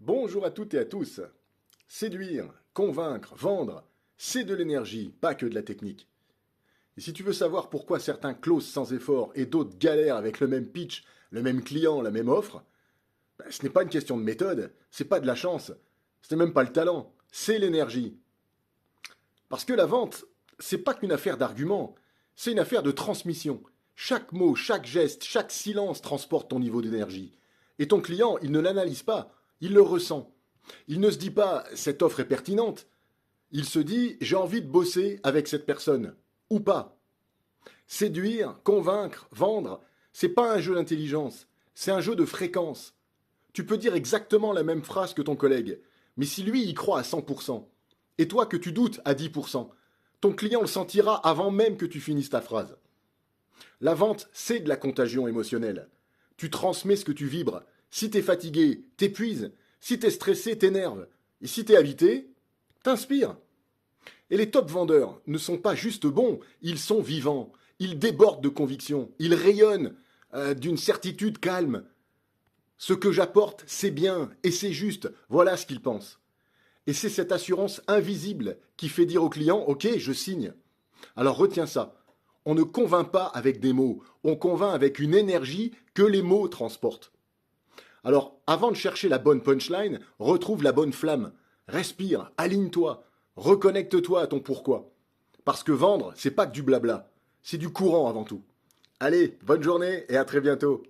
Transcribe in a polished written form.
Bonjour à toutes et à tous. Séduire, convaincre, vendre, c'est de l'énergie, pas que de la technique. Et si tu veux savoir pourquoi certains closent sans effort et d'autres galèrent avec le même pitch, le même client, la même offre, ce n'est pas une question de méthode, c'est pas de la chance, ce n'est même pas le talent, c'est l'énergie. Parce que la vente, c'est pas qu'une affaire d'argument, c'est une affaire de transmission. Chaque mot, chaque geste, chaque silence transporte ton niveau d'énergie. Et ton client, il ne l'analyse pas, il le ressent. Il ne se dit pas cette offre est pertinente. Il se dit j'ai envie de bosser avec cette personne. Ou pas. Séduire, convaincre, vendre, c'est pas un jeu d'intelligence, c'est un jeu de fréquence. Tu peux dire exactement la même phrase que ton collègue, mais si lui y croit à 100%, et toi que tu doutes à 10%, ton client le sentira avant même que tu finisses ta phrase. La vente, c'est de la contagion émotionnelle. Tu transmets ce que tu vibres. Si t'es fatigué, t'épuises. Si t'es stressé, t'énerves. Et si t'es habité, t'inspires. Et les top vendeurs ne sont pas juste bons, ils sont vivants. Ils débordent de conviction. Ils rayonnent d'une certitude calme. Ce que j'apporte, c'est bien et c'est juste. Voilà ce qu'ils pensent. Et c'est cette assurance invisible qui fait dire au client, ok, je signe. Alors retiens ça. On ne convainc pas avec des mots, on convainc avec une énergie que les mots transportent. Alors, avant de chercher la bonne punchline, retrouve la bonne flamme. Respire, aligne-toi, reconnecte-toi à ton pourquoi. Parce que vendre, c'est pas que du blabla, c'est du courant avant tout. Allez, bonne journée et à très bientôt.